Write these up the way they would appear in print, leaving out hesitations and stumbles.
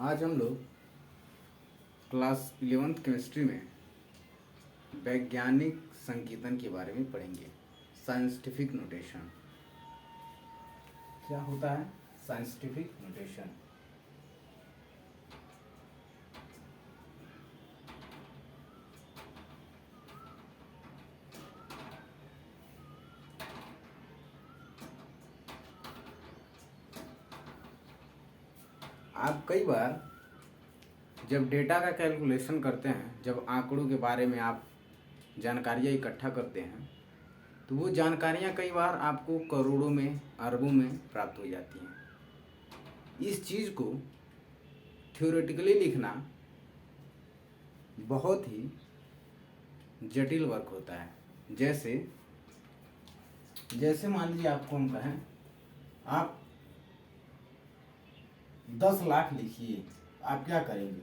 आज हम लोग क्लास 11th केमिस्ट्री में वैज्ञानिक संकेतन के बारे में पढ़ेंगे। साइंटिफिक नोटेशन क्या होता है? साइंटिफिक नोटेशन आप कई बार जब डेटा का कैलकुलेशन करते हैं, जब आंकड़ों के बारे में आप जानकारियाँ इकट्ठा करते हैं, तो वो जानकारियाँ कई बार आपको करोड़ों में, अरबों में प्राप्त हो जाती हैं। इस चीज़ को थ्योरेटिकली लिखना बहुत ही जटिल वर्क होता है। जैसे मान लीजिए आपको हम कहें आप 10 लाख लिखिए, आप क्या करेंगे?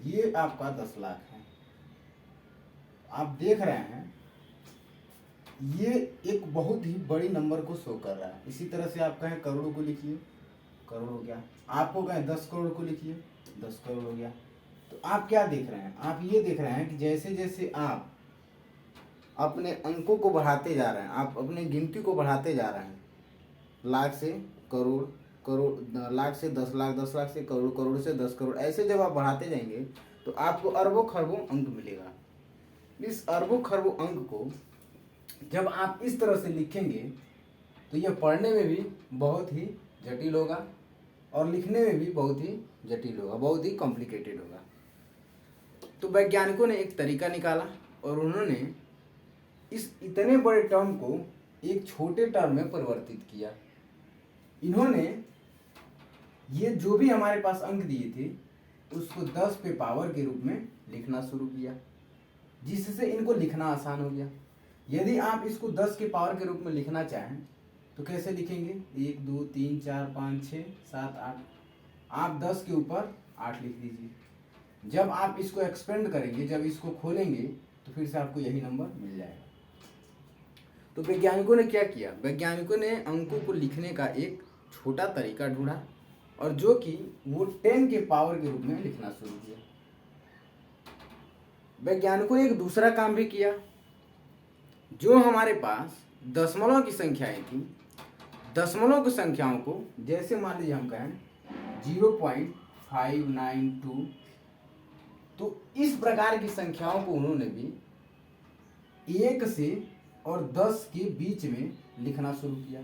ये आपका 10 लाख है। आप देख रहे हैं ये एक बहुत ही बड़ी नंबर को शो कर रहा है। इसी तरह से आप कहें करोड़ों को लिखिए, करोड़ हो गया। आपको कहें 10 करोड़ को लिखिए, 10 करोड़ हो गया। तो आप क्या देख रहे हैं? आप ये देख रहे हैं कि जैसे जैसे आप अपने अंकों को बढ़ाते जा रहे हैं, आप अपने गिनती को बढ़ाते जा रहे हैं, लाख से करोड़, करोड़, लाख से 10 लाख, 10 लाख से करोड़, करोड़ से 10 करोड़, ऐसे जब आप बढ़ाते जाएंगे तो आपको अरबों खरबों अंक मिलेगा। इस अरबों खरबों अंक को जब आप इस तरह से लिखेंगे तो यह पढ़ने में भी बहुत ही जटिल होगा और लिखने में भी बहुत ही जटिल होगा, बहुत ही कॉम्प्लिकेटेड होगा। तो वैज्ञानिकों ने एक तरीका निकाला और उन्होंने इस इतने बड़े टर्म को एक छोटे टर्म में परिवर्तित किया। इन्होंने ये जो भी हमारे पास अंक दिए थे उसको 10 पे पावर के रूप में लिखना शुरू किया, जिससे इनको लिखना आसान हो गया। यदि आप इसको 10 के पावर के रूप में लिखना चाहें तो कैसे लिखेंगे? 1 2 3 4 5 6 7 8, आप 10 के ऊपर 8 लिख दीजिए। जब आप इसको एक्सपेंड करेंगे, जब इसको खोलेंगे तो फिर से आपको यही नंबर मिल जाएगा। तो वैज्ञानिकों ने क्या किया? वैज्ञानिकों ने अंकों को लिखने का एक छोटा तरीका ढूंढा और जो कि वो 10 के पावर के रूप में लिखना शुरू किया। वैज्ञानिकों ने एक दूसरा काम भी किया। जो हमारे पास दशमलव की संख्याएं थी, दशमलव की संख्याओं को जैसे मान लीजिए हम कहें 0.592, तो इस प्रकार की संख्याओं को उन्होंने भी 1 से और 10 के बीच में लिखना शुरू किया।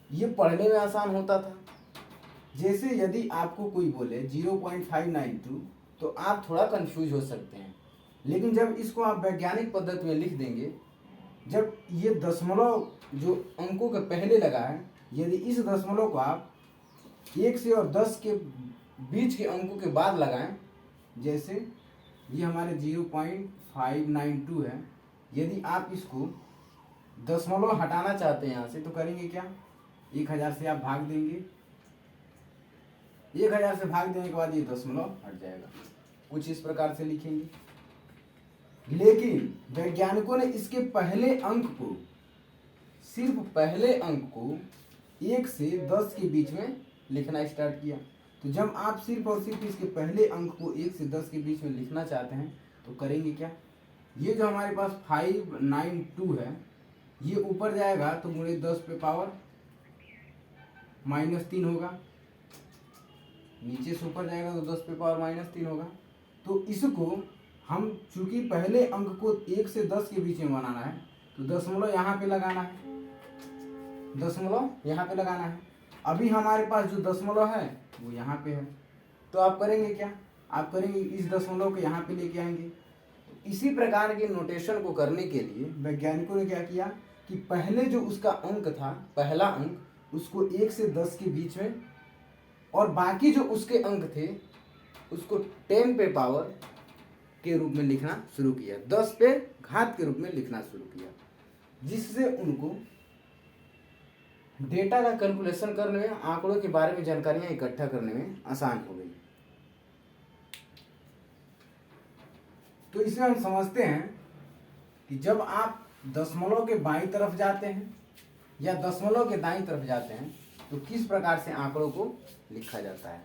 ये पढ़ने में आसान होता था। जैसे यदि आपको कोई बोले 0.592 तो आप थोड़ा कंफ्यूज हो सकते हैं, लेकिन जब इसको आप वैज्ञानिक पद्धति में लिख देंगे, जब ये दशमलव जो अंकों के पहले लगा है, यदि इस दशमलव को आप 1 से और 10 के बीच के अंकों के बाद लगाएं, जैसे ये हमारे 0.592 है, यदि आप इसको दशमलव हटाना चाहते हैं यहाँ से तो करेंगे क्या? 1000 से आप भाग देंगे, 1000 से भाग देने के बाद ये दशमलव हट जाएगा। कुछ इस प्रकार से लिखेंगे। लेकिन वैज्ञानिकों ने इसके पहले अंक को, सिर्फ पहले अंक को 1 से 10 के बीच में लिखना स्टार्ट किया। तो जब आप सिर्फ और सिर्फ इसके पहले अंक को 1 से 10 के बीच में लिखना चाहते हैं तो करेंगे क्या? ये जो हमारे पास 592 है, ये ऊपर जाएगा तो मुझे 10 पे पावर -3 होगा, नीचे से ऊपर जाएगा तो 10 पे पावर -3 होगा। तो इसको हम चूंकि पहले अंक को 1 से 10 के बीच में बनाना है तो दशमलव यहाँ पे लगाना है, दशमलव यहाँ पे लगाना है। अभी हमारे पास जो दशमलव है वो यहाँ पे है, तो आप करेंगे क्या? आप करेंगे इस दशमलव को यहाँ पे लेके आएंगे। इसी प्रकार के नोटेशन को करने के लिए वैज्ञानिकों ने क्या किया कि पहले जो उसका अंक था, पहला अंक, उसको 1 से 10 के बीच में, और बाकी जो उसके अंक थे उसको 10 पे पावर के रूप में लिखना शुरू किया, 10 पे घात के रूप में लिखना शुरू किया, जिससे उनको डेटा का कैलकुलेशन करने में, आंकड़ों के बारे में जानकारियां इकट्ठा करने में आसान हो गई। तो इसमें हम समझते हैं कि जब आप दशमलव के बाईं तरफ जाते हैं या दशमलव के दाईं तरफ जाते हैं तो किस प्रकार से आंकड़ों को लिखा जाता है।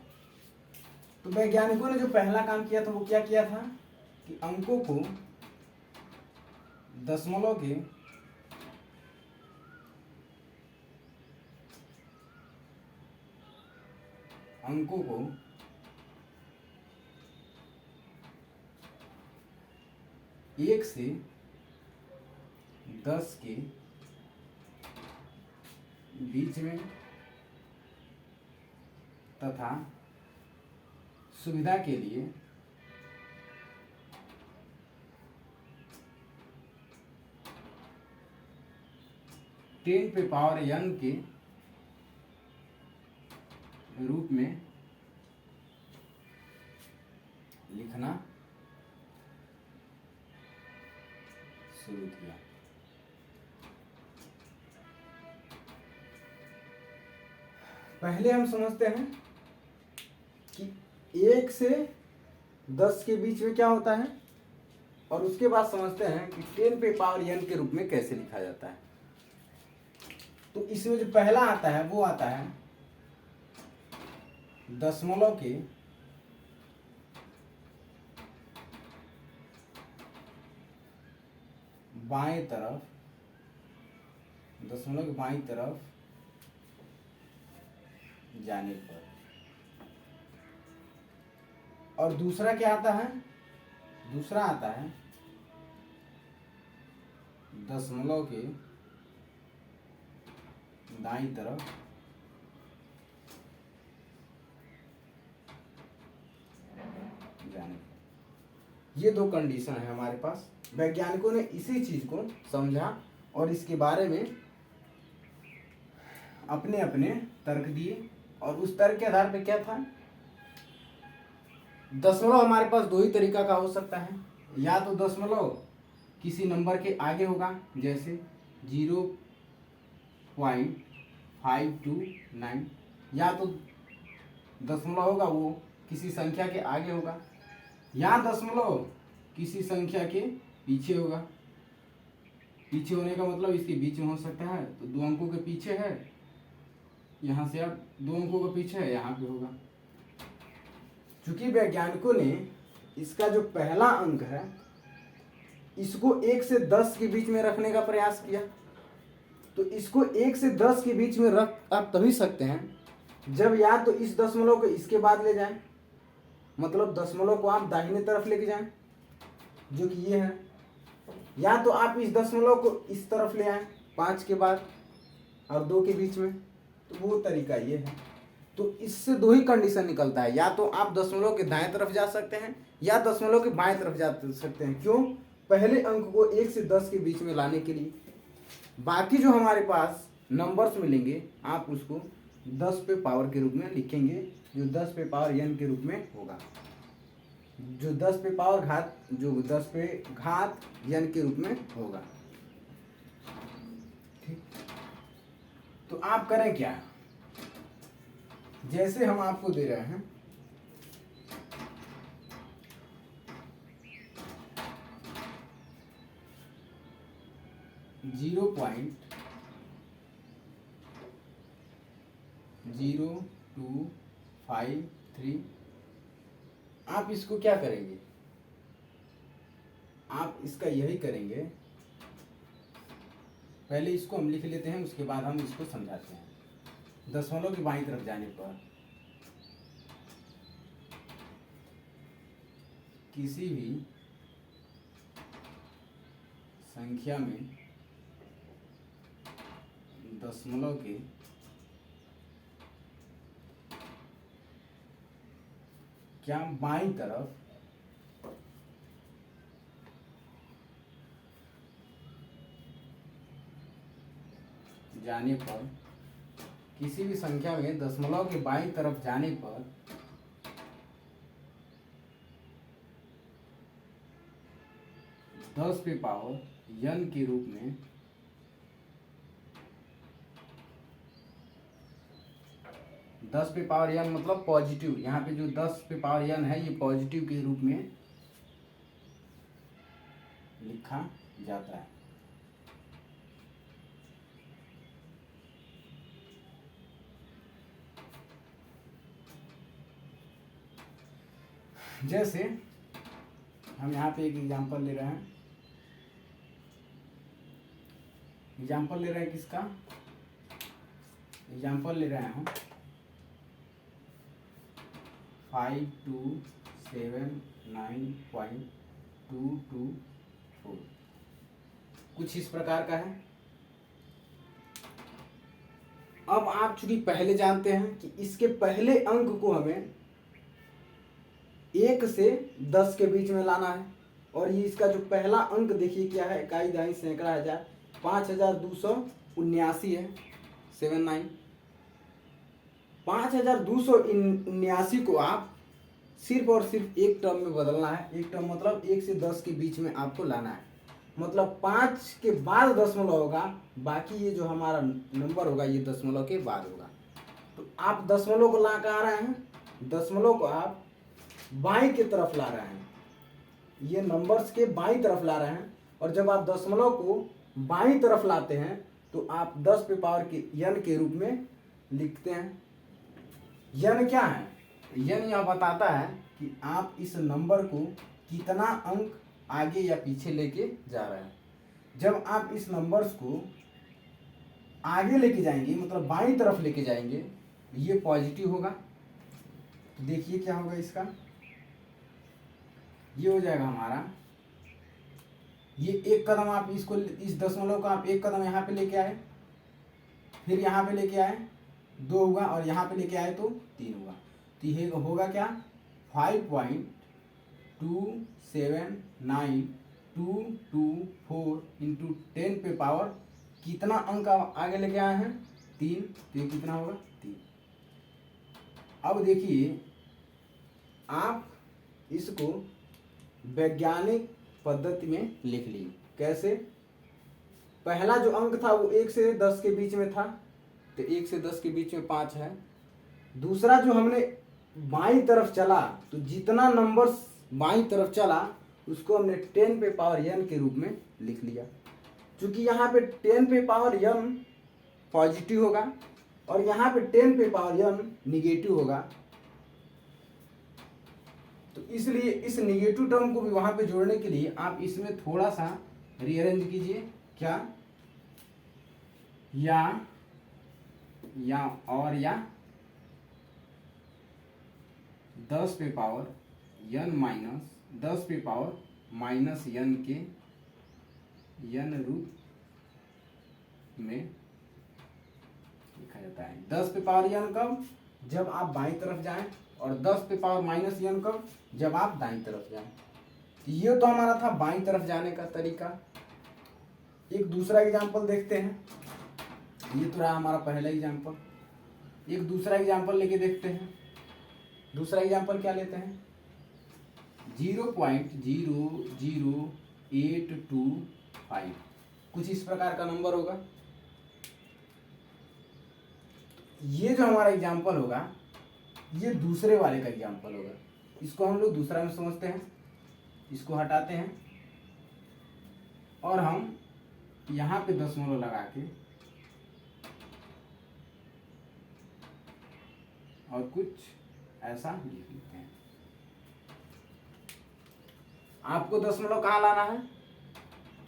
तो वैज्ञानिकों ने जो पहला काम किया था वो क्या किया था कि अंकों को दशमलव के अंकों को एक से 10 के बीच में तथा सुविधा के लिए 10 पे पावर n के रूप में लिखना शुरू किया। पहले हम समझते हैं कि 1 से 10 के बीच में क्या होता है और उसके बाद समझते हैं कि 10 पे पावर n के रूप में कैसे लिखा जाता है। तो इसमें जो पहला आता है वो आता है दशमलव के बाएं तरफ, दशमलव के बाईं तरफ जाने पर। और दूसरा क्या आता है, दूसरा आता है दशमलव के दाईं तरफ जाने पर। ये दो कंडीशन है हमारे पास। वैज्ञानिकों ने इसी चीज को समझा और इसके बारे में अपने अपने तर्क दिए और उस तर्क के आधार पे क्या था, दशमलव हमारे पास दो ही तरीका का हो सकता है। या तो दशमलव किसी नंबर के आगे होगा, जैसे 0.529, या तो दशमलव होगा वो किसी संख्या के आगे होगा, या दशमलव किसी संख्या के पीछे होगा। पीछे होने का मतलब इसके बीच में हो सकता है, तो 2 अंकों के पीछे है, यहाँ से अब 2 अंकों के पीछे है, यहाँ पे होगा। चूंकि वैज्ञानिकों ने इसका जो पहला अंक है इसको 1 से 10 के बीच में रखने का प्रयास किया, तो इसको 1 से 10 के बीच में रख आप तभी सकते हैं जब या तो इस दशमलव को इसके बाद ले जाएं, मतलब दशमलव को आप दाहिने तरफ लेके जाएं जो कि ये है, या तो आप इस दशमलव को इस तरफ ले आए 5 के बाद और 2 के बीच में, तो वो तरीका ये है। तो इससे दो ही कंडीशन निकलता है, या तो आप दशमलव के दाएं तरफ जा सकते हैं या दशमलव के बाएं तरफ जा सकते हैं। क्यों? पहले अंक को 1 से 10 के बीच में लाने के लिए। बाकी जो हमारे पास नंबर्स मिलेंगे आप उसको 10 पे पावर के रूप में लिखेंगे, जो 10 पे पावर n के रूप में होगा, जो 10 पे पावर घात, जो 10 पे घात n के रूप में होगा। ठीक, तो आप करें क्या, जैसे हम आपको दे रहे हैं 0.0253, आप इसको क्या करेंगे, आप इसका यही करेंगे। पहले इसको हम लिख लेते हैं, उसके बाद हम इसको समझाते हैं। दशमलव की बाईं तरफ जाने पर किसी भी संख्या में दशमलव के क्या बाईं तरफ जाने पर, किसी भी संख्या में दशमलव के बाईं तरफ जाने पर दस पे पावर n के रूप में दस पे पावर n मतलब पॉजिटिव, यहाँ पे जो 10 पे पावर n है ये पॉजिटिव के रूप में लिखा जाता है। जैसे हम यहाँ पे एक एग्जांपल ले रहे हैं, एग्जांपल ले रहे हैं किसका, एग्जांपल ले रहे हैं हम 5279.224, कुछ इस प्रकार का है। अब आप चूंकि पहले जानते हैं कि इसके पहले अंक को हमें 1 से 10 के बीच में लाना है, और ये इसका जो पहला अंक देखिए क्या है, इकाई दहाई सैकड़ा हजार 5279 है, 79। 5279 को आप सिर्फ और सिर्फ एक टर्म में बदलना है। एक टर्म मतलब 1 से 10 के बीच में आपको लाना है, मतलब 5 के बाद दशमलव होगा, बाकी ये जो हमारा नंबर होगा ये दशमलव के बाद होगा। तो आप दशमलव को ला कहाँ रहे हैं, दशमलव को आप बाईं की तरफ ला रहे हैं, ये नंबर्स के बाईं तरफ ला रहे हैं। और जब आप दशमलव को बाईं तरफ लाते हैं तो आप 10 पे पावर के n के रूप में लिखते हैं। n क्या है, n यह बताता है कि आप इस नंबर को कितना अंक आगे या पीछे लेके जा रहे हैं। जब आप इस नंबर्स को आगे लेके जाएंगे मतलब बाईं तरफ लेके जाएंगे, ये पॉजिटिव होगा। तो देखिए क्या होगा इसका, ये हो जाएगा हमारा, ये एक कदम आप इसको, इस दशमलव का आप एक कदम यहाँ पे लेके आए, फिर यहाँ पे लेके आए 2 होगा, और यहाँ पे लेके आए तो 3 होगा। तो ये होगा क्या, 5.279224 इंटू 10 पे पावर कितना अंक आगे लेके आए हैं, 3। तो ये कितना होगा, 3। अब देखिए आप इसको वैज्ञानिक पद्धति में लिख ली। कैसे, पहला जो अंक था वो 1 से 10 के बीच में था, तो 1 से 10 के बीच में 5 है। दूसरा जो हमने बाईं तरफ चला, तो जितना नंबर्स बाईं तरफ चला उसको हमने 10 पे पावर n के रूप में लिख लिया। क्योंकि यहाँ पे 10 पे पावर n पॉजिटिव होगा और यहाँ पे 10 पे पावर n निगेटिव होगा, तो इसलिए इस निगेटिव टर्म को भी वहां पे जोड़ने के लिए आप इसमें थोड़ा सा रीअरेंज कीजिए। क्या, या और या 10 पे पावर n माइनस 10 पे पावर माइनस n के n रूप में लिखा जाता है। 10 पे पावर n कब, जब आप बाईं तरफ जाएं, और 10 पे पावर माइनस n कब, जब आप दाईं तरफ जाएं। तो ये तो हमारा था बाईं तरफ जाने का तरीका। एक दूसरा एग्जांपल देखते हैं, ये तो रहा हमारा पहला एग्जांपल। एक दूसरा एग्जांपल लेके देखते हैं। दूसरा एग्जांपल क्या लेते हैं, 0.00825, कुछ इस प्रकार का नंबर होगा। ये जो हमारा एग्जांपल होगा ये दूसरे वाले का एग्जांपल होगा। इसको हम लोग दूसरा में समझते हैं, इसको हटाते हैं और हम यहाँ पे दशमलव लगा के और कुछ ऐसा लिख लेते हैं। आपको दशमलव कहाँ लाना है,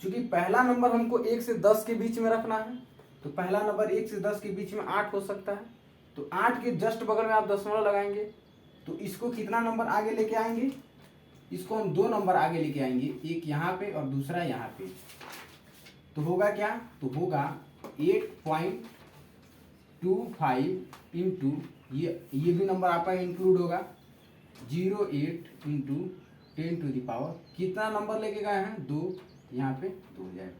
क्योंकि पहला नंबर हमको 1 से 10 के बीच में रखना है, तो पहला नंबर 1 से 10 के बीच में 8 हो सकता है, तो 8 के जस्ट बगल में आप दशमलव लगाएंगे, तो इसको कितना नंबर आगे लेके आएंगे, इसको हम 2 नंबर आगे लेके आएंगे, एक यहाँ पे और दूसरा यहाँ पे। तो होगा क्या, तो होगा 8.25 इंटू ये भी नंबर आपका इंक्लूड होगा 08 इंटू 10 टू द पावर कितना नंबर लेके गए हैं, 2, यहाँ पे 2 हो जाएगा।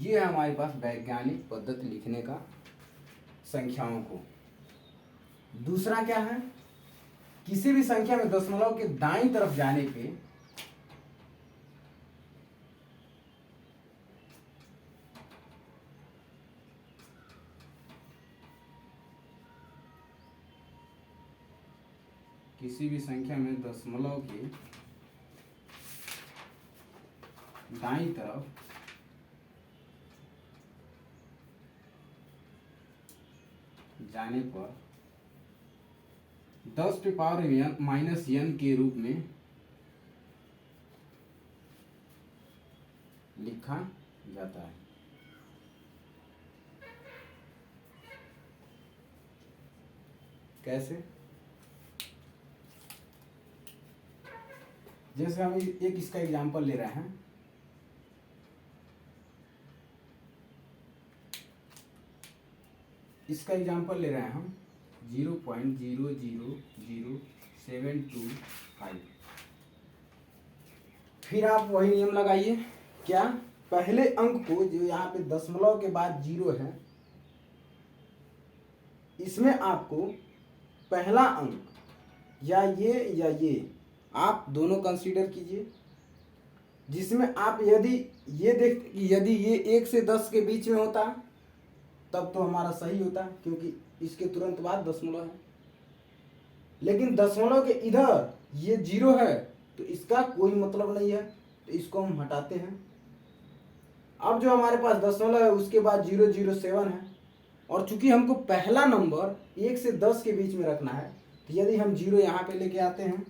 ये है हमारे पास वैज्ञानिक पद्धति लिखने का संख्याओं को। दूसरा क्या है, किसी भी संख्या में दशमलव के दाईं तरफ जाने पे किसी भी संख्या में दशमलव के दाईं तरफ जाने पर 10 पे पावर माइनस n के रूप में लिखा जाता है। कैसे? जैसे हम एक इसका एग्जांपल ले रहे हैं, इसका एग्जांपल ले रहे हैं हम 0.000725। फिर आप वही नियम लगाइए, क्या? पहले अंक को, जो यहाँ पे दशमलव के बाद 0 है, इसमें आपको पहला अंक या ये आप दोनों कंसीडर कीजिए, जिसमें आप यदि ये देख, यदि ये 1 से 10 के बीच में होता तब तो हमारा सही होता, क्योंकि इसके तुरंत बाद दशमलव है। लेकिन दशमलव के इधर ये 0 है, तो इसका कोई मतलब नहीं है, तो इसको हम हटाते हैं। अब जो हमारे पास दशमलव है उसके बाद 007 है, और चूंकि हमको पहला नंबर 1 से 10 के बीच में रखना है, तो यदि हम 0 यहाँ पे लेके आते हैं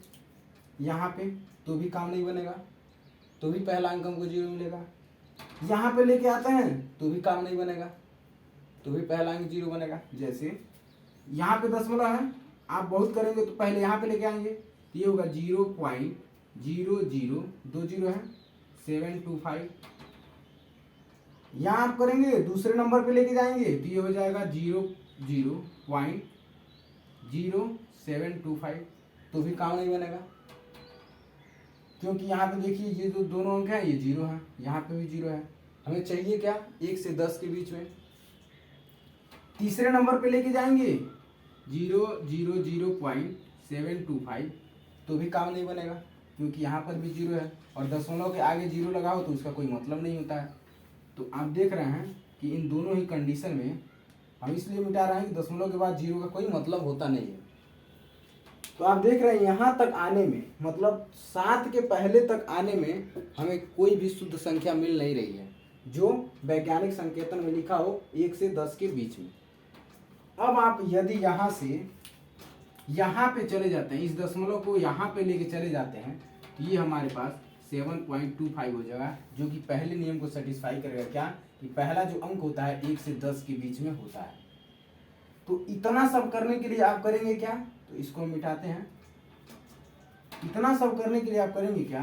यहाँ पे, तो भी काम नहीं बनेगा, तो भी पहला अंक हमको 0 मिलेगा। यहाँ पे लेके आते हैं तो भी काम नहीं बनेगा, तो भी पहला अंक 0 बनेगा। जैसे यहाँ पे दशमलव है, आप बहुत करेंगे तो पहले यहाँ पे लेके आएंगे, तो ये होगा 0.0020 है 725। यहाँ आप करेंगे दूसरे नंबर पे लेके जाएंगे तो ये हो जाएगा 0.0725, तो भी काम नहीं बनेगा, क्योंकि यहाँ पे देखिए ये जो दोनों अंक हैं ये 0 है, यहाँ पे भी 0 है। हमें चाहिए क्या? 1 से 10 के बीच में। तीसरे नंबर पे लेके जाएंगे 0.725, तो भी काम नहीं बनेगा, क्योंकि यहाँ पर भी 0 है, और दशमलव के आगे 0 लगाओ तो उसका कोई मतलब नहीं होता है। तो आप देख रहे हैं कि इन दोनों ही कंडीशन में हम इसलिए मिटा रहे हैं कि दशमलव के बाद 0 का कोई मतलब होता नहीं है। तो आप देख रहे हैं यहाँ तक आने में, मतलब 7 के पहले तक आने में हमें कोई भी शुद्ध संख्या मिल नहीं रही है जो वैज्ञानिक संकेतन में लिखा हो 1 से 10 के बीच में। अब आप यदि यहाँ से यहाँ पे चले जाते हैं, इस दशमलव को यहाँ पे लेके चले जाते हैं, तो ये हमारे पास 7.25 हो जाएगा, जो कि पहले नियम को सेटिस्फाई करेगा। क्या? कि पहला जो अंक होता है 1 से 10 के बीच में होता है। तो इतना सब करने के लिए आप करेंगे क्या? तो इसको मिटाते हैं। इतना सब करने के लिए आप करेंगे क्या?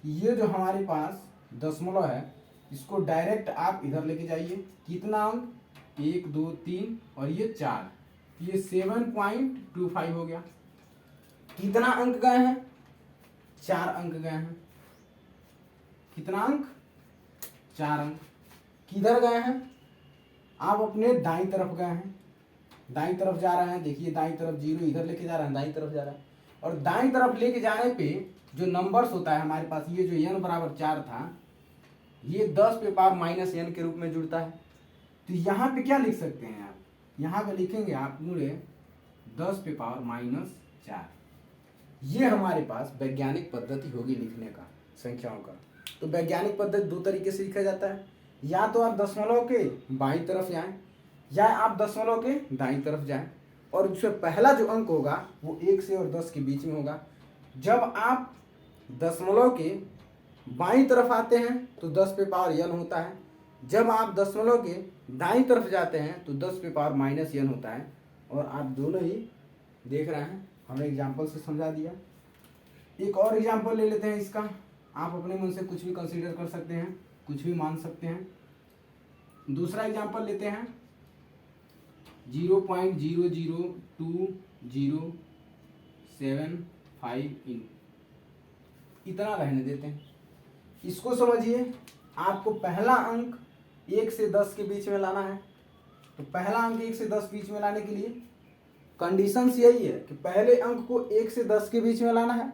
कि ये जो हमारे पास दशमलव है इसको डायरेक्ट आप इधर लेके जाइए। कितना अंक? 1 2 3 और ये 4, ये 7.25 हो गया। कितना अंक गए हैं? 4 अंक गए हैं। कितना अंक? 4 अंक। किधर गए हैं? आप अपने दाईं तरफ गए हैं, दाईं तरफ जा रहे हैं। देखिए दाईं तरफ 0 इधर लेके जा रहे हैं, दाईं तरफ जा रहा है, और दाईं तरफ लेके जाने पे जो नंबर्स होता है हमारे पास, ये जो n बराबर 4 था, ये 10 पे पावर माइनस n के रूप में जुड़ता है। तो यहाँ पे क्या लिख सकते हैं आप? यहाँ पे लिखेंगे आप पूरे 10 पे पावर माइनस 4। ये हमारे पास वैज्ञानिक पद्धति होगी लिखने का संख्याओं का। तो वैज्ञानिक पद्धति 2 तरीके से लिखा जाता है, या तो आप दशमलव के बाईं तरफ जाएं, या आप दशमलव के दाईं तरफ जाएं, और उससे पहला जो अंक होगा वो 1 से और 10 के बीच में होगा। जब आप दशमलव के बाईं तरफ आते हैं तो 10 पे पावर n होता है, जब आप दशमलव के दाईं तरफ जाते हैं तो 10 पे पावर माइनस n होता है। और आप दोनों ही देख रहे हैं, हमने एग्जाम्पल से समझा दिया। एक और एग्जाम्पल ले लेते हैं इसका, आप अपने मन से कुछ भी कंसीडर कर सकते हैं, कुछ भी मान सकते हैं। दूसरा एग्जाम्पल लेते हैं 0.002075 इतना रहने देते हैं। इसको समझिए, आपको पहला अंक 1 से 10 के बीच में लाना है। तो पहला अंक 1 से 10 बीच में लाने के लिए कंडीशंस यही है कि पहले अंक को 1 से 10 के बीच में लाना है।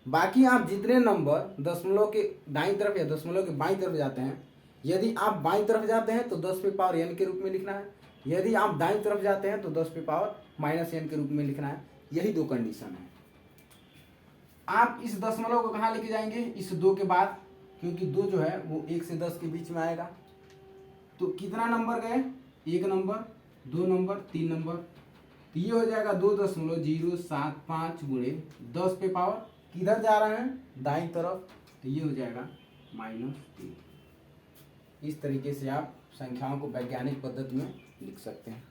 बाकी आप जितने नंबर दशमलव के दाईं तरफ या दशमलव के बाईं तरफ जाते हैं, यदि आप बाईं तरफ जाते हैं तो 10 पे पावर n के रूप में लिखना है, यदि आप दाईं तरफ जाते हैं तो 10 पे पावर माइनस n के रूप में लिखना है। यही 2 कंडीशन है। आप इस दशमलव को कहाँ लेके जाएंगे? इस 2 के बाद, क्योंकि 2 जो है वो 1 से 10 के बीच में आएगा। तो कितना नंबर गए? 1 नंबर, 2 नंबर, 3 नंबर। तो ये हो जाएगा 2.075 गुणे 10 पे पावर किधर जा रहे हैं? दाईं तरफ। तो ये हो जाएगा -3। इस तरीके से आप संख्याओं को वैज्ञानिक पद्धति में लिख सकते हैं।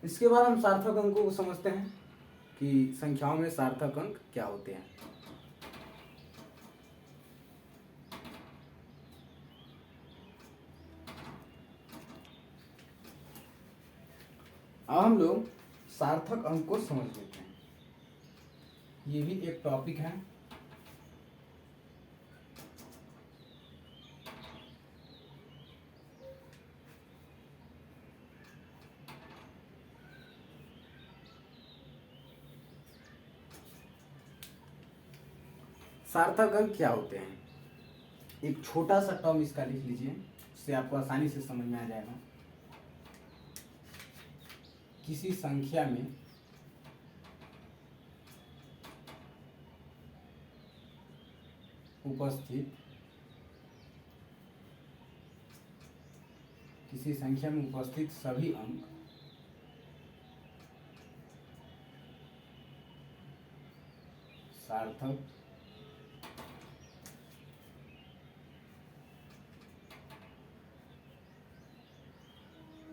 इसके बाद हम सार्थक अंकों को समझते हैं कि संख्याओं में सार्थक अंक क्या होते हैं। अब हम लोग सार्थक अंक को समझ लेते हैं। ये भी एक टॉपिक है। सार्थक अंक क्या होते हैं? एक छोटा सा टर्म इसका लिख लीजिए, उससे आपको आसानी से समझ में आ जाएगा। किसी संख्या में उपस्थित सभी अंक सार्थक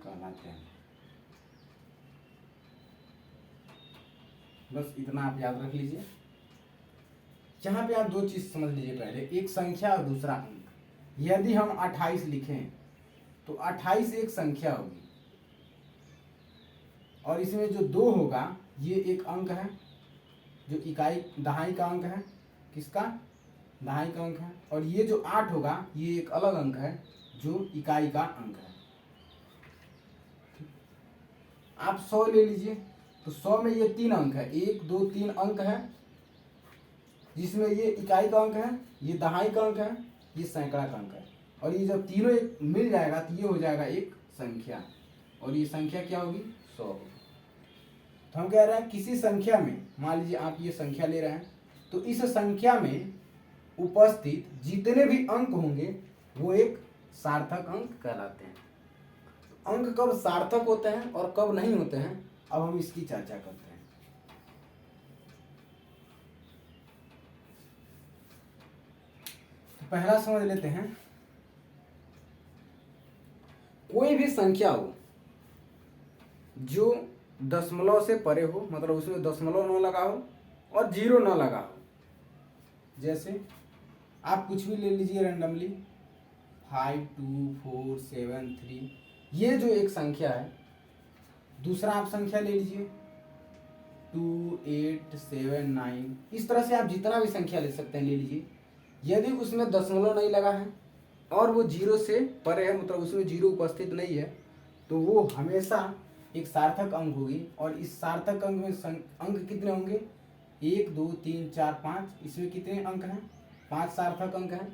कहलाते हैं। बस इतना आप याद रख लीजिए। यहाँ पे आप दो चीज समझ लीजिए। पहले एक संख्या और दूसरा अंक। यदि हम 28 लिखें तो 28 एक संख्या होगी और इसमें जो 2 होगा ये एक अंक है, जो इकाई दहाई का अंक है। किसका? दहाई का अंक है। और ये जो 8 होगा ये एक अलग अंक है, जो इकाई का अंक है। आप 100 ले लीजिए तो 100 में ये 3 अंक है, 1 2 3 अंक है, जिसमें ये इकाई का अंक है, ये दहाई का अंक है, ये सैकड़ा का अंक है। और ये जब तीनों एक मिल जाएगा तो ये हो जाएगा एक संख्या, और ये संख्या क्या होगी? 100 होगी। तो हम कह रहे हैं किसी संख्या में, मान लीजिए आप ये संख्या ले रहे हैं, तो इस संख्या में उपस्थित जितने भी अंक होंगे वो एक सार्थक अंक कहलाते हैं। अंक कब सार्थक होते हैं और कब नहीं होते हैं, अब हम इसकी चर्चा करते हैं। तो पहला समझ लेते हैं, कोई भी संख्या हो जो दशमलव से परे हो, मतलब उसमें दशमलव न लगा हो और 0 न लगा हो। जैसे आप कुछ भी ले लीजिए रैंडमली, 5 2 4 7 3, ये जो एक संख्या है। दूसरा आप संख्या ले लीजिए 2 8 7 9, इस तरह से आप जितना भी संख्या ले सकते हैं ले लीजिए। यदि उसमें दशमलव नहीं लगा है और वो 0 से परे है, मतलब उसमें 0 उपस्थित नहीं है, तो वो हमेशा एक सार्थक अंक होगी। और इस सार्थक अंक में अंक कितने होंगे? 1 2 3 4 5। इसमें कितने अंक हैं? 5 सार्थक अंक हैं।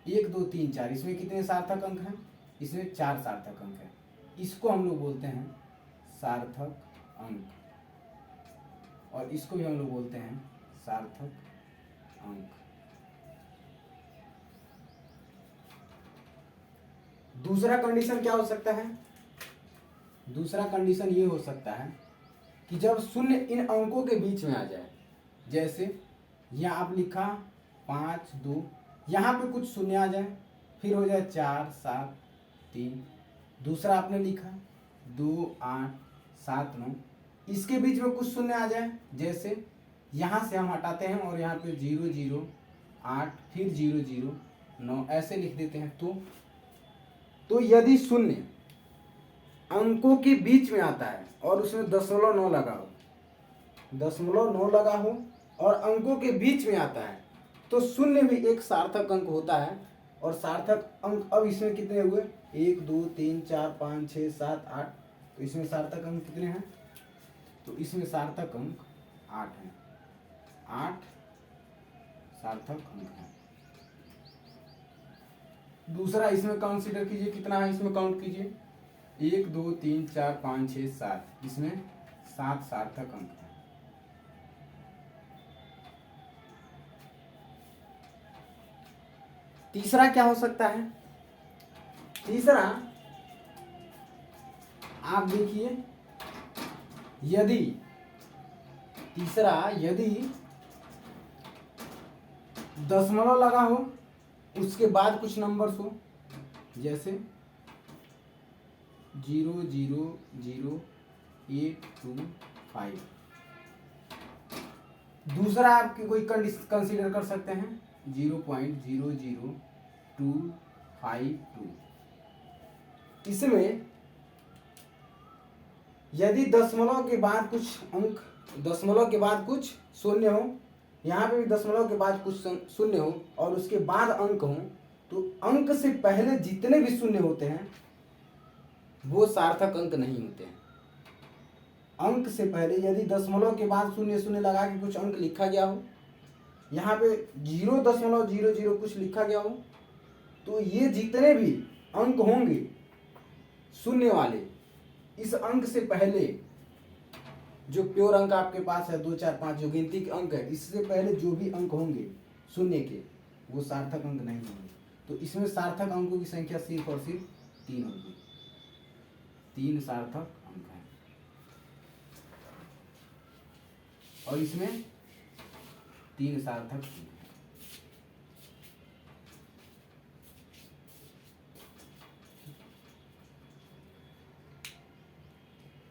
1 2 3 4, इसमें कितने सार्थक अंक हैं? इसमें 4 सार्थक अंक हैं। इसको हम लोग बोलते हैं सार्थक अंक, और इसको भी हम लोग बोलते हैं सार्थक अंक। दूसरा कंडीशन क्या हो सकता है? दूसरा कंडीशन ये हो सकता है कि जब शून्य इन अंकों के बीच में आ जाए। जैसे यहाँ आप लिखा 5 2, यहाँ पे कुछ शून्य आ जाए, फिर हो जाए 4 7 3। दूसरा आपने लिखा 2 8 7 9, इसके बीच में कुछ शून्य आ जाए, जैसे यहाँ से हम हटाते हैं और यहाँ पे 0 0 8, फिर 0 0 9 ऐसे लिख देते हैं। तो यदि शून्य अंकों के बीच में आता है और उसमें 0.9 लगा हो, 0.9 लगा हो और अंकों के बीच में आता है, तो शून्य भी एक सार्थक अंक होता है। और सार्थक अंक अब इसमें कितने हुए? 1 2 3 4 5 6 7 8। तो इसमें सार्थक अंक कितने हैं? तो इसमें सार्थक अंक 8 हैं। 8 सार्थक अंक हैं। दूसरा इसमें कंसीडर कीजिए, कितना है इसमें काउंट कीजिए, 1 2 3 4 5 6 7, इसमें 7 सार्थक अंक हैं। तीसरा क्या हो सकता है? तीसरा आप देखिए, यदि दशमलव लगा हो उसके बाद कुछ नंबर्स हो, जैसे 000825। दूसरा आप कोई कंसीडर कर सकते हैं 0.00252। इसमें यदि दशमलव के बाद कुछ अंक, दशमलव के बाद कुछ शून्य हो, यहाँ पे भी दशमलव के बाद कुछ शून्य हो और उसके बाद अंक हो, तो अंक से पहले जितने भी शून्य होते हैं वो सार्थक अंक नहीं होते हैं। अंक से पहले यदि दशमलव के बाद शून्य शून्य लगा के कुछ अंक लिखा गया हो, यहाँ पे 0.00 कुछ लिखा गया हो, तो ये जितने भी अंक होंगे शून्य वाले, इस अंक से पहले जो प्योर अंक आपके पास है 2 4 5 जो गिनती के अंक है, इससे पहले जो भी अंक होंगे शून्य के वो सार्थक अंक नहीं होंगे। तो इसमें सार्थक अंकों की संख्या सिर्फ और सिर्फ 3 होगी। 3 सार्थक अंक हैं और इसमें 3 सार्थक अंक हैं।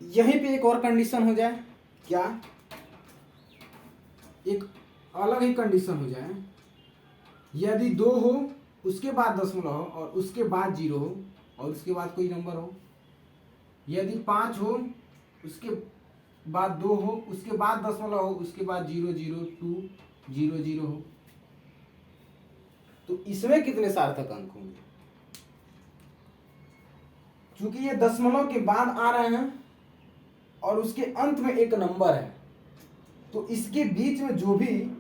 यहीं पे एक और कंडीशन हो जाए, क्या एक अलग ही कंडीशन हो जाए, यदि 2 हो उसके बाद दशमलव हो और उसके बाद 0 हो और उसके बाद कोई नंबर हो, यदि 5 हो उसके बाद 2 हो उसके बाद दशमलव हो उसके बाद 00200 हो, तो इसमें कितने सार्थक अंक होंगे? क्योंकि ये दशमलव के बाद आ रहे हैं और उसके अंत में एक नंबर है, तो इसके बीच में जो भी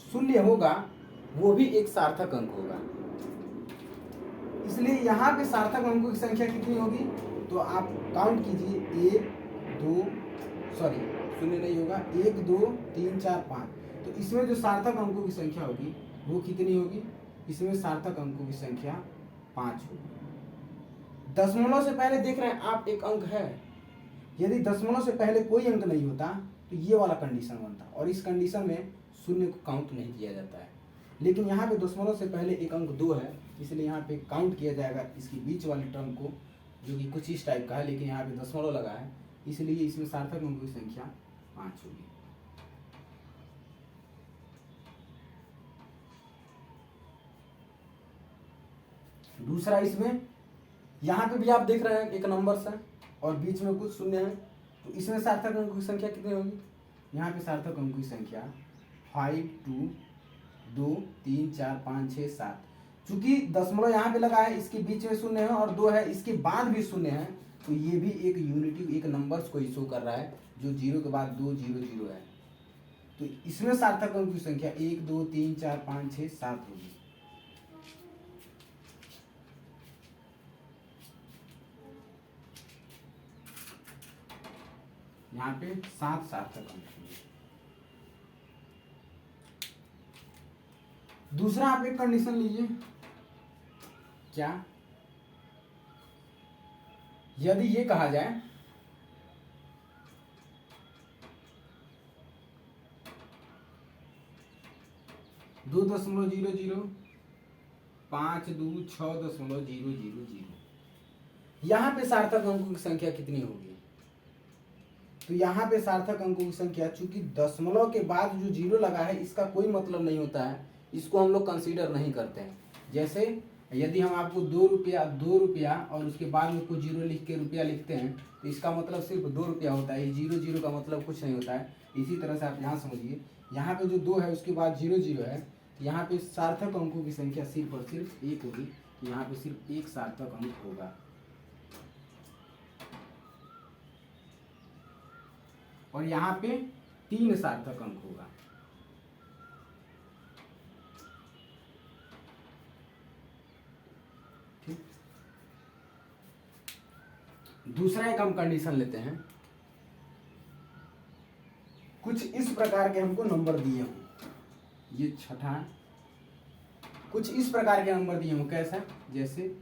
शून्य होगा वो भी एक सार्थक अंक होगा। इसलिए यहाँ पे सार्थक अंकों की संख्या कितनी होगी? तो आप काउंट कीजिए, 1 2 सॉरी शून्य नहीं होगा, 1 2 3 4 5। तो इसमें जो सार्थक अंकों की संख्या होगी वो कितनी होगी? इसमें सार्थक अंकों की संख्या 5 होगी। दशमलव से पहले देख रहे हैं आप एक अंक है, यदि दशमलव से पहले कोई अंक नहीं होता तो ये वाला कंडीशन बनता और इस कंडीशन में शून्य को काउंट नहीं किया जाता है। लेकिन यहाँ पे दशमलव से पहले एक अंक 2 है, इसलिए यहाँ पे काउंट किया जाएगा इसकी बीच वाले टर्म को, जो कि कुछ इस टाइप का है, लेकिन यहाँ पे दशमलव लगा है, इसलिए इसमें सार्थक अंकों की संख्या 5 होगी। दूसरा, इसमें यहाँ पे भी आप देख रहे हैं एक नंबर है और बीच में कुछ शून्य है, तो इसमें सार्थक अंकों की संख्या कितनी होगी? यहाँ पे सार्थक अंकों की संख्या 5 2 2 3 4 5 6 7। चूंकि दशमलव यहाँ पे लगा है, इसके बीच में शून्य है और 2 है, इसके बाद भी शून्य है, तो ये भी एक यूनिटी, एक नंबर्स को शो कर रहा है जो 0 के बाद 2 0 0 है। तो इसमें सार्थक अंकों की संख्या 1 2 3 4 5 6 7 होगी। यहाँ पे 7 सार्थक अंक होंगे। दूसरा, आप एक कंडीशन लीजिए, क्या यदि ये कहा जाए 2.00 5 2 6.000, यहाँ पे सार्थक अंकों की संख्या कितनी होगी? तो यहाँ पे सार्थक अंकों की संख्या, चूंकि दशमलव के बाद जो 0 लगा है इसका कोई मतलब नहीं होता है, इसको हम लोग कंसीडर नहीं करते हैं। जैसे यदि हम आपको 2 रुपया और उसके बाद में कुछ 0 लिख के रुपया लिखते हैं, तो इसका मतलब सिर्फ 2 रुपया होता है, 0 0 का मतलब कुछ नहीं होता है। इसी तरह से आप यहाँ समझिए, यहाँ पे जो 2 है उसके बाद 0 0 है, यहाँ पे सार्थक अंकों की संख्या सिर्फ और सिर्फ 1 होगी, यहाँ पे सिर्फ 1 सार्थक अंक होगा। और यहाँ पे 3 सार्थक अंक होगा। ठीक, दूसरा एक हम कंडीशन लेते हैं, कुछ इस प्रकार के हमको नंबर दिए हों, ये छठा, कुछ इस प्रकार के नंबर दिए हों, कैसा? जैसे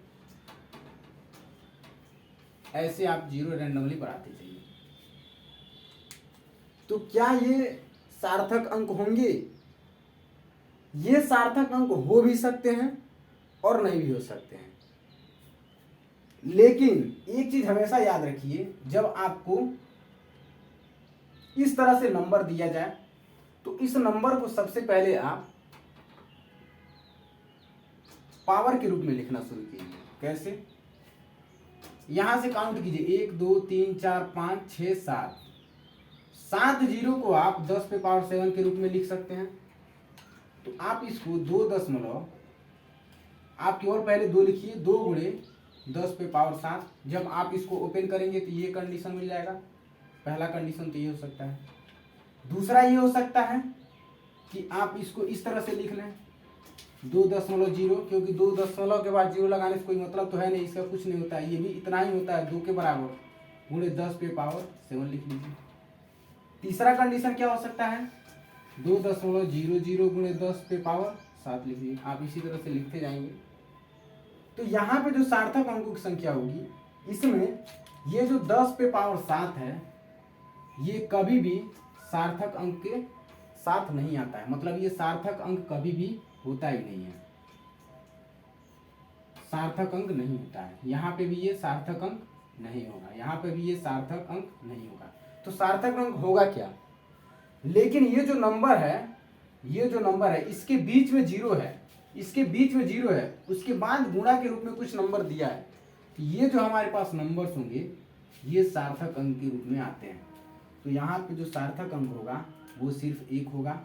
ऐसे आप 0 रैंडमली बढ़ाते जाइए, तो क्या ये सार्थक अंक होंगे? ये सार्थक अंक हो भी सकते हैं और नहीं भी हो सकते हैं। लेकिन एक चीज हमेशा याद रखिए, जब आपको इस तरह से नंबर दिया जाए तो इस नंबर को सबसे पहले आप पावर के रूप में लिखना शुरू कीजिए। कैसे? यहां से काउंट कीजिए, 1 2 3 4 5 6 7। 7 जीरो को आप 10 पे पावर 7 के रूप में लिख सकते हैं। तो आप इसको 2 आप केवल पहले 2 लिखिए, 2 गुणे 10 पे पावर 7। जब आप इसको ओपन करेंगे तो ये कंडीशन मिल जाएगा। पहला कंडीशन तो ये हो सकता है। दूसरा ये हो सकता है कि आप इसको इस तरह से लिख लें 2.0, क्योंकि 2 दशमलव के बाद जीरो लगाने से कोई मतलब तो है नहीं, इसका कुछ नहीं होता है, ये भी इतना ही होता है 2 के बराबर गुणे 10 पे पावर 7 लिख लीजिए। तीसरा कंडीशन क्या हो सकता है? 2.00 गुणे 10 पे पावर 7 लिख लीजिए। आप इसी तरह से लिखते जाएंगे। तो यहाँ पे जो सार्थक अंकों की संख्या होगी, इसमें ये जो 10 पे पावर 7 है, ये कभी भी सार्थक अंक के साथ नहीं आता है। मतलब ये सार्थक अंक कभी भी होता ही नहीं है, सार्थक अंक नहीं होता है। यहाँ पे भी ये सार्थक अंक नहीं होगा, यहाँ पे भी ये सार्थक अंक नहीं होगा। तो सार्थक अंक होगा क्या? लेकिन ये जो नंबर है, इसके बीच में जीरो है, इसके बीच में जीरो है, उसके बाद गुणा के रूप में कुछ नंबर दिया है। तो ये जो हमारे पास नंबर्स होंगे, ये सार्थक अंक के रूप में आते हैं। तो यहाँ पे जो सार्थक अंक होगा वो सिर्फ 1 होगा।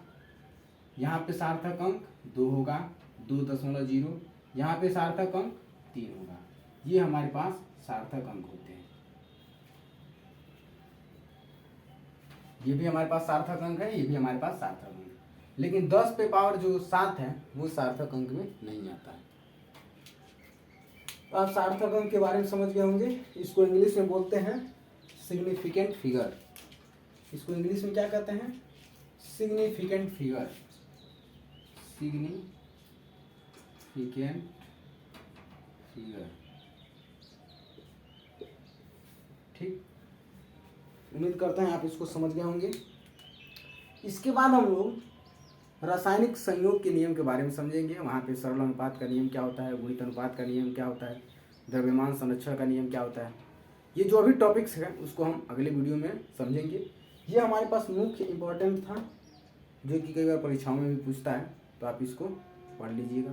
यहाँ पे सार्थक अंक 2 होगा, 2.0। यहाँ पे सार्थक अंक 3 होगा। ये हमारे पास सार्थक अंक होते हैं। ये भी हमारे पास सार्थक अंक है, ये भी हमारे पास सार्थक अंक है। लेकिन 10 पे पावर जो 7 है वो सार्थक अंक में नहीं आता है। तो आप सार्थक अंक के बारे में समझ गए होंगे। इसको इंग्लिश में बोलते हैं सिग्निफिकेंट फिगर। इसको इंग्लिश में क्या कहते हैं? Significant figure. Significant figure. ठीक, उम्मीद करते हैं आप इसको समझ गए होंगे। इसके बाद हम लोग रासायनिक संयोग के नियम के बारे में समझेंगे। वहाँ पे सरल अनुपात का नियम क्या होता है, गुणित अनुपात का नियम क्या होता है, द्रव्यमान संरक्षण का नियम क्या होता है। ये जो अभी टॉपिक्स हैं उसको हम अगले वीडियो में समझेंगे। ये हमारे पास मुख्य इम्पोर्टेंट था, जो कि कई बार परीक्षाओं में भी पूछता है, तो आप इसको पढ़ लीजिएगा।